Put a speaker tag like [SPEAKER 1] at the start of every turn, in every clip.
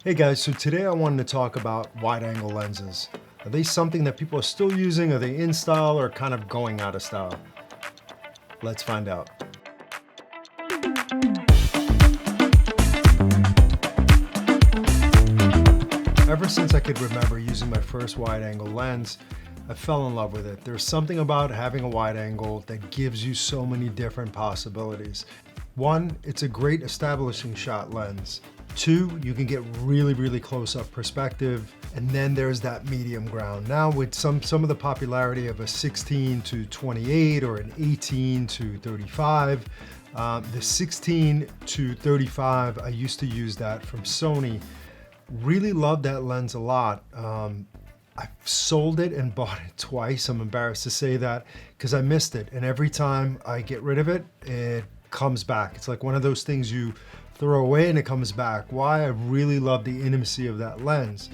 [SPEAKER 1] Hey guys, so today I wanted to talk about wide angle lenses. Are they something that people are still using? Are they in style or kind of going out of style? Let's find out. Ever since I could remember using my first wide angle lens, I fell in love with it. There's something about having a wide angle that gives you so many different possibilities. One, it's a great establishing shot lens. Two, you can get really close up perspective. And then there's that medium ground. Now with some of the popularity of a 16 to 28 or an 18 to 35, the 16 to 35, I used to use that from Sony. Really loved that lens a lot. I've sold it and bought it twice. I'm embarrassed to say that because I missed it. And every time I get rid of it, it comes back. It's like one of those things you throw away and it comes back. Why? I really love the intimacy of that lens.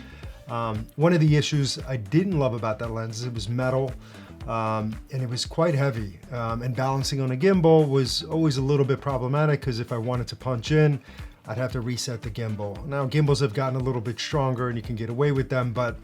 [SPEAKER 1] One of the issues I didn't love about that lens is it was metal and it was quite heavy. And balancing on a gimbal was always a little bit problematic because if I wanted to punch in, I'd have to reset the gimbal. Now gimbals have gotten a little bit stronger and you can get away with them, but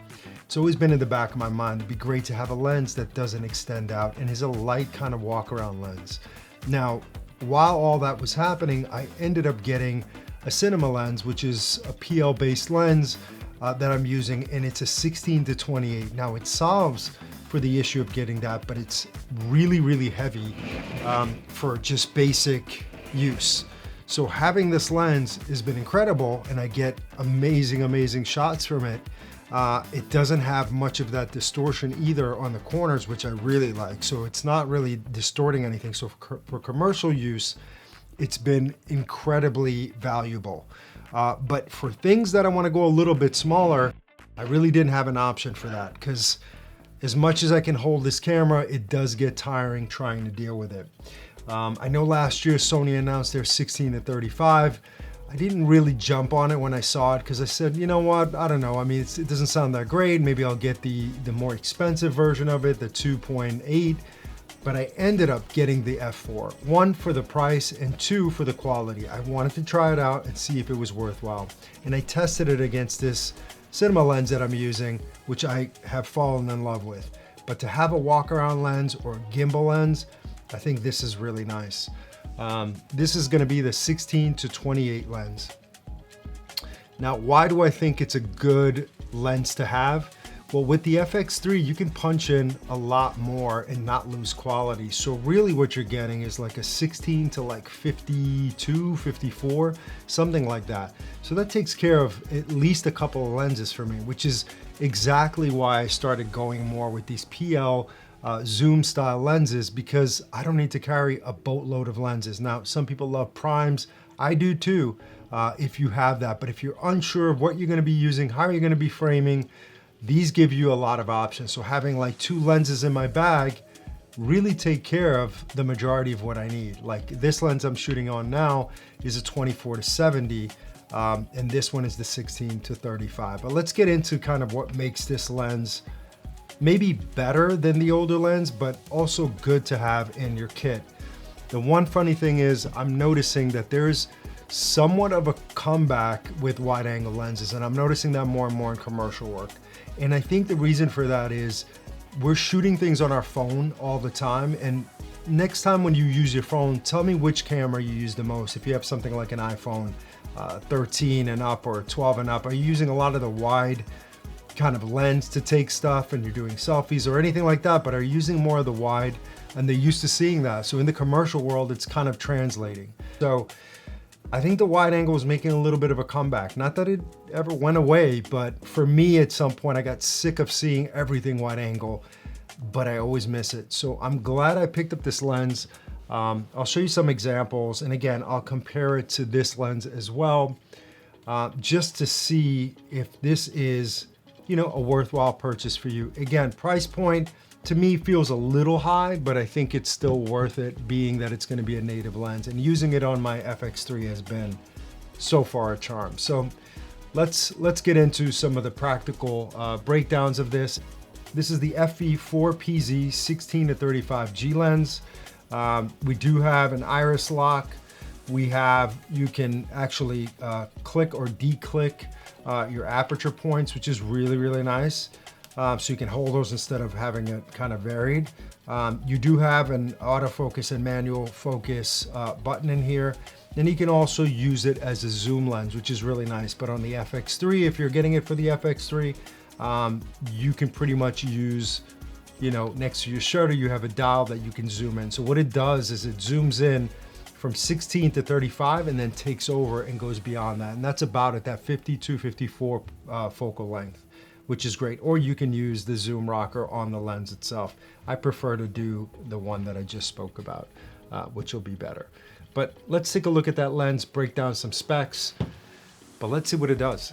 [SPEAKER 1] it's always been in the back of my mind. It'd be great to have a lens that doesn't extend out and is a light kind of walk around lens. Now, while all that was happening, I ended up getting a cinema lens, which is a PL based lens that I'm using, and it's a 16 to 28. Now it solves for the issue of getting that, but it's really heavy for just basic use. So having this lens has been incredible and I get amazing shots from it. It doesn't have much of that distortion either on the corners, which I really like. So it's not really distorting anything. So for commercial use, it's been incredibly valuable. But for things that I want to go a little bit smaller, I really didn't have an option for that because as much as I can hold this camera, it does get tiring trying to deal with it. I know last year Sony announced their 16 to 35. I didn't really jump on it when I saw it because I said, you know what, I don't know. I mean, it doesn't sound that great. Maybe I'll get the more expensive version of it, the 2.8. But I ended up getting the f4. One, for the price, and two, for the quality. I wanted to try it out and see if it was worthwhile. And I tested it against this cinema lens that I'm using, which I have fallen in love with. But to have a walk around lens or gimbal lens, I think this is really nice. This is gonna be the 16 to 28 lens. Now, why do I think it's a good lens to have? Well, with the FX3, you can punch in a lot more and not lose quality. So really what you're getting is like a 16 to like 52, 54, something like that. So that takes care of at least a couple of lenses for me, which is exactly why I started going more with these PL zoom style lenses, because I don't need to carry a boatload of lenses. Now, some people love primes. I do too, if you have that. But if you're unsure of what you're gonna be using, how you're gonna be framing, these give you a lot of options. So having like two lenses in my bag really take care of the majority of what I need. Like this lens I'm shooting on now is a 24 to 70, and this one is the 16 to 35. But let's get into kind of what makes this lens maybe better than the older lens, but also good to have in your kit. The one funny thing is I'm noticing that there's somewhat of a comeback with wide angle lenses, and I'm noticing that more and more in commercial work. And I think the reason for that is we're shooting things on our phone all the time, and next time when you use your phone, tell me which camera you use the most. If you have something like an iPhone 13 and up or 12 and up, are you using a lot of the wide kind of lens to take stuff and you're doing selfies or anything like that, but are using more of the wide, and they're used to seeing that. So in the commercial world, it's kind of translating. So I think the wide angle is making a little bit of a comeback. Not that it ever went away, but for me at some point, I got sick of seeing everything wide angle, but I always miss it. So I'm glad I picked up this lens. I'll show you some examples. And again, I'll compare it to this lens as well, just to see if this is, you know, a worthwhile purchase for you. Again, price point to me feels a little high, but I think it's still worth it, being that it's gonna be a native lens, and using it on my FX3 has been so far a charm. So let's get into some of the practical breakdowns of this. This is the FE4PZ 16 to 35 G lens. We do have an iris lock. You can actually click or de-click your aperture points, which is really, really nice. So you can hold those instead of having it kind of varied. You do have an autofocus and manual focus button in here. And you can also use it as a zoom lens, which is really nice. But on the FX3, if you're getting it for the FX3, you can pretty much use, you know, next to your shutter, you have a dial that you can zoom in. So what it does is it zooms in from 16 to 35 and then takes over and goes beyond that. And that's about at that 52, 54 focal length, which is great. Or you can use the zoom rocker on the lens itself. I prefer to do the one that I just spoke about, which will be better. But let's take a look at that lens, break down some specs, but let's see what it does.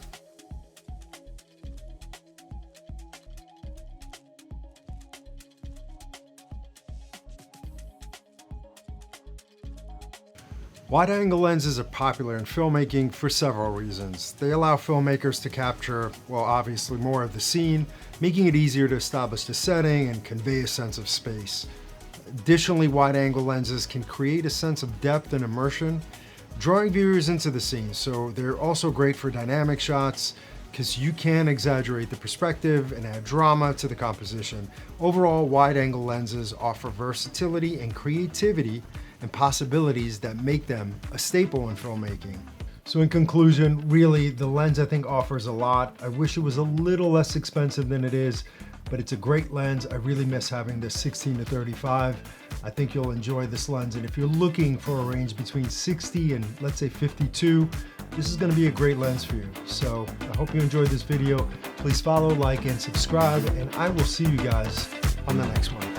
[SPEAKER 1] Wide-angle lenses are popular in filmmaking for several reasons. They allow filmmakers to capture, well, obviously more of the scene, making it easier to establish the setting and convey a sense of space. Additionally, wide-angle lenses can create a sense of depth and immersion, drawing viewers into the scene. So they're also great for dynamic shots because you can exaggerate the perspective and add drama to the composition. Overall, wide-angle lenses offer versatility and creativity and possibilities that make them a staple in filmmaking. So in conclusion, really, the lens I think offers a lot. I wish it was a little less expensive than it is, but it's a great lens. I really miss having this 16 to 35. I think you'll enjoy this lens. And if you're looking for a range between 60 and let's say 52, this is gonna be a great lens for you. So I hope you enjoyed this video. Please follow, like, and subscribe, and I will see you guys on the next one.